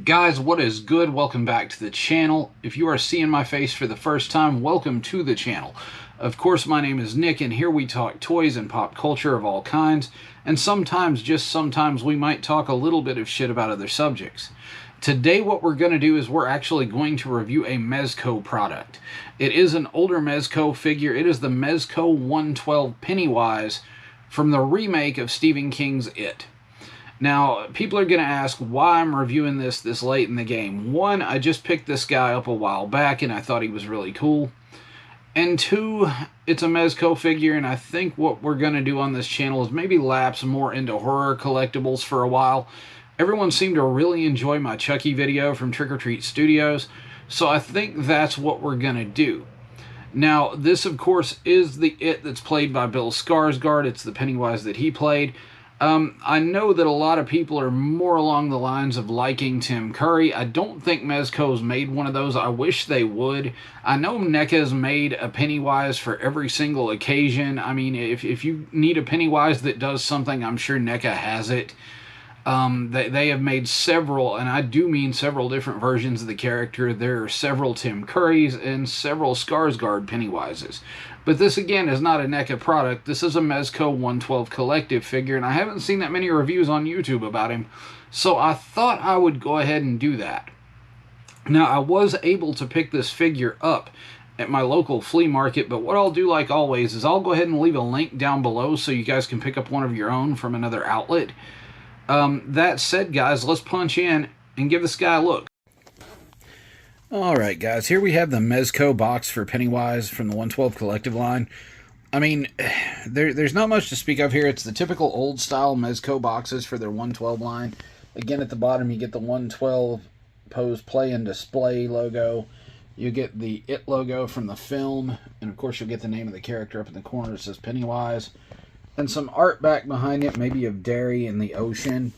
Guys, what is good? Welcome back to the channel. If you are seeing my face for the first time, welcome to the channel. Of course, my name is Nick, and here we talk toys and pop culture of all kinds, and sometimes, just sometimes, we might talk a little bit of shit about other subjects. Today, what we're going to do is we're actually going to review a Mezco product. It is an older Mezco figure. It is the Mezco 112 Pennywise from the remake of Stephen King's It. Now, people are going to ask why I'm reviewing this late in the game. One, I just picked this guy up a while back and I thought he was really cool. And two, it's a Mezco figure, and I think what we're going to do on this channel is maybe lapse more into horror collectibles for a while. Everyone seemed to really enjoy my Chucky video from Trick or Treat Studios, so I think that's what we're going to do. Now, this, of course, is the It that's played by Bill Skarsgård. It's the Pennywise that he played. I know that a lot of people are more along the lines of liking Tim Curry. I don't think Mezco's made one of those. I wish they would. I know NECA's made a Pennywise for every single occasion. I mean, if you need a Pennywise that does something, I'm sure NECA has it. They have made several, and I do mean several different versions of the character. There are several Tim Currys and several Skarsgård Pennywises. But this, again, is not a NECA product. This is a Mezco 112 collective figure, and I haven't seen that many reviews on YouTube about him, so I thought I would go ahead and do that. Now, I was able to pick this figure up at my local flea market, but what I'll do, like always, is I'll go ahead and leave a link down below so you guys can pick up one of your own from another outlet. That said, guys, let's punch in and give this guy a look. Alright, guys, here we have the Mezco box for Pennywise from the 112 collective line. I mean, there's not much to speak of here. It's the typical old-style Mezco boxes for their 112 line. Again, at the bottom, you get the 112 Pose Play and Display logo. You get the It logo from the film. And, of course, you'll get the name of the character up in the corner. It says Pennywise. And some art back behind it, maybe of Derry and the ocean.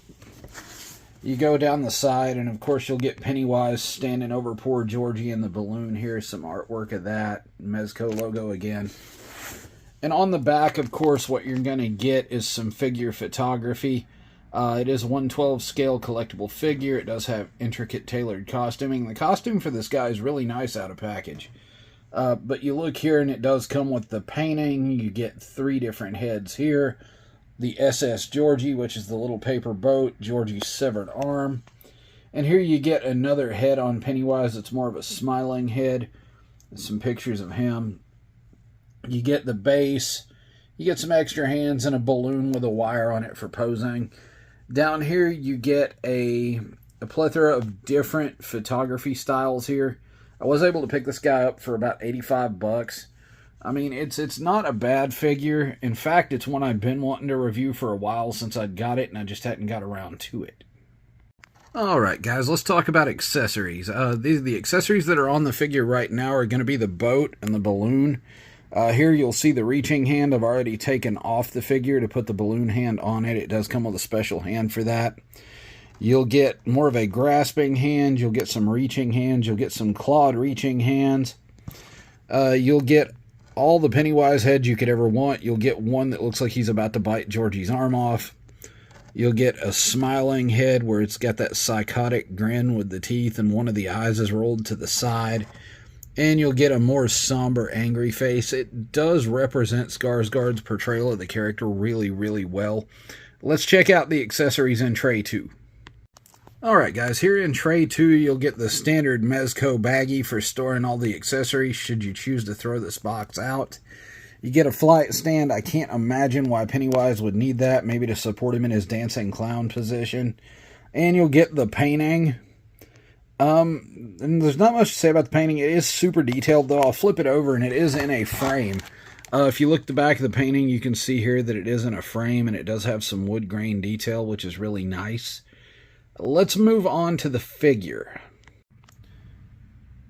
You go down the side, and of course you'll get Pennywise standing over poor Georgie in the balloon. Here's some artwork of that. Mezco logo again. And on the back, of course, what you're going to get is some figure photography. It is a 112 scale collectible figure. It does have intricate tailored costuming. The costume for this guy is really nice out of package. But you look here, and it does come with the painting. You get 3 different heads here. The SS Georgie, which is the little paper boat, Georgie's severed arm. And here you get another head on Pennywise that's more of a smiling head. Some pictures of him. You get the base. You get some extra hands and a balloon with a wire on it for posing. Down here you get a plethora of different photography styles here. I was able to pick this guy up for about 85 bucks. I mean, it's not a bad figure. In fact, it's one I've been wanting to review for a while since I'd got it, and I just hadn't got around to it. Alright, guys, let's talk about accessories. The accessories that are on the figure right now are going to be the boat and the balloon. Here you'll see the reaching hand. I've already taken off the figure to put the balloon hand on it. It does come with a special hand for that. You'll get more of a grasping hand. You'll get some reaching hands. You'll get some clawed reaching hands. You'll get all the Pennywise heads you could ever want. You'll get one that looks like he's about to bite Georgie's arm off. You'll get a smiling head where it's got that psychotic grin with the teeth and one of the eyes is rolled to the side. And you'll get a more somber, angry face. It does represent Skarsgård's portrayal of the character really, really well. Let's check out the accessories in Tray 2. Alright guys, here in Tray 2 you'll get the standard Mezco baggie for storing all the accessories should you choose to throw this box out. You get a flight stand. I can't imagine why Pennywise would need that, maybe to support him in his dancing clown position. And you'll get the painting. And there's not much to say about the painting. It is super detailed though. I'll flip it over and it is in a frame. If you look at the back of the painting you can see here that it is in a frame and it does have some wood grain detail which is really nice. Let's move on to the figure.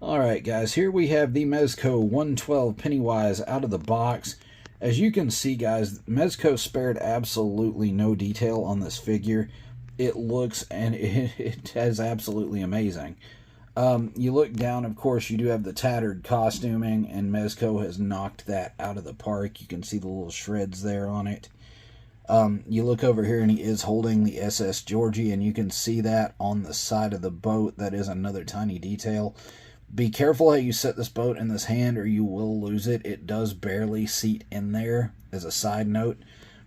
Alright guys, here we have the Mezco 112 Pennywise out of the box. As you can see guys, Mezco spared absolutely no detail on this figure. It looks and it is absolutely amazing. You look down, of course, you do have the tattered costuming, and Mezco has knocked that out of the park. You can see the little shreds there on it. You look over here and he is holding the SS Georgie, and you can see that on the side of the boat. That is another tiny detail. Be careful how you set this boat in this hand or you will lose it. It does barely seat in there, as a side note.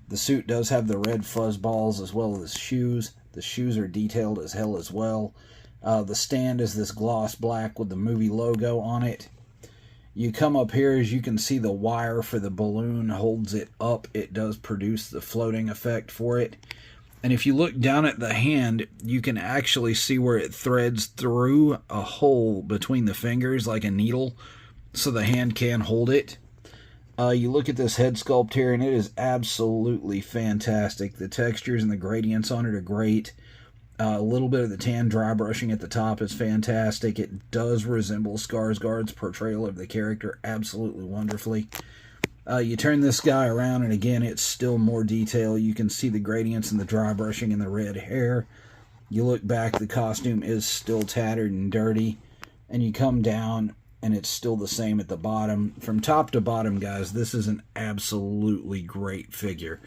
The suit does have the red fuzz balls as well as shoes. The shoes are detailed as hell as well. The stand is this gloss black with the movie logo on it. You come up here, as you can see, the wire for the balloon holds it up. It does produce the floating effect for it. And if you look down at the hand, you can actually see where it threads through a hole between the fingers like a needle, so the hand can hold it. You look at this head sculpt here, and it is absolutely fantastic. The textures and the gradients on it are great. A little bit of the tan dry brushing at the top is fantastic. It does resemble Skarsgård's portrayal of the character absolutely wonderfully. You turn this guy around, and again, it's still more detail. You can see the gradients and the dry brushing and the red hair. You look back, the costume is still tattered and dirty. And you come down, and it's still the same at the bottom. From top to bottom, guys, this is an absolutely great figure.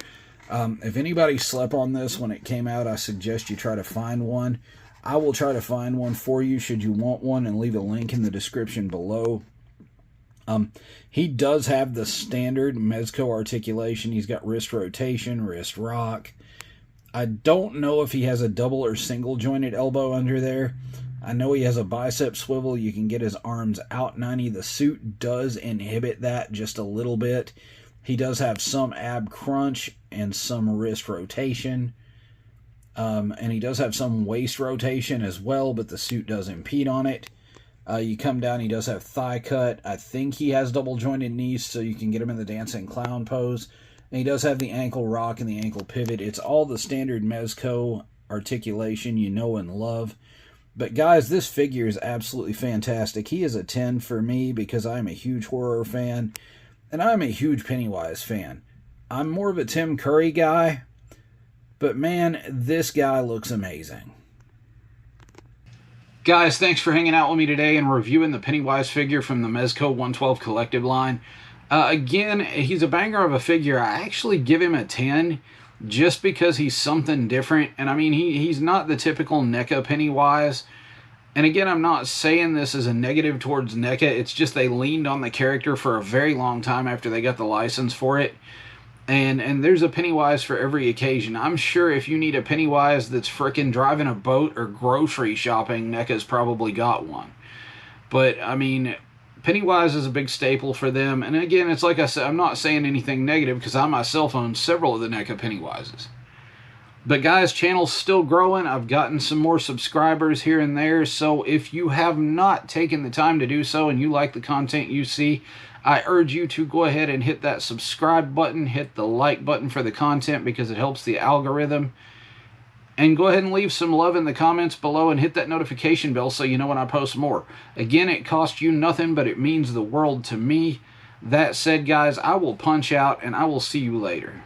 If anybody slept on this when it came out, I suggest you try to find one. I will try to find one for you should you want one, and leave a link in the description below. He does have the standard Mezco articulation. He's got wrist rotation, wrist rock. I don't know if he has a double or single jointed elbow under there. I know he has a bicep swivel. You can get his arms out 90. The suit does inhibit that just a little bit. He does have some ab crunch and some wrist rotation. And he does have some waist rotation as well, but the suit does impede on it. You come down, he does have thigh cut. I think he has double jointed knees, so you can get him in the dancing clown pose. And he does have the ankle rock and the ankle pivot. It's all the standard Mezco articulation you know and love. But guys, this figure is absolutely fantastic. He is a 10 for me because I'm a huge horror fan. And I'm a huge Pennywise fan. I'm more of a Tim Curry guy. But man, this guy looks amazing. Guys, thanks for hanging out with me today and reviewing the Pennywise figure from the Mezco 112 Collective line. Again, he's a banger of a figure. I actually give him a 10 just because he's something different. And I mean, he's not the typical NECA Pennywise. And again, I'm not saying this as a negative towards NECA. It's just they leaned on the character for a very long time after they got the license for it. And there's a Pennywise for every occasion. I'm sure if you need a Pennywise that's frickin' driving a boat or grocery shopping, NECA's probably got one. But, I mean, Pennywise is a big staple for them. And again, it's like I said, I'm not saying anything negative because I myself own several of the NECA Pennywises. But guys, channel's still growing. I've gotten some more subscribers here and there. So if you have not taken the time to do so and you like the content you see, I urge you to go ahead and hit that subscribe button, hit the like button for the content because it helps the algorithm. And go ahead and leave some love in the comments below and hit that notification bell so you know when I post more. Again, it costs you nothing, but it means the world to me. That said, guys, I will punch out and I will see you later.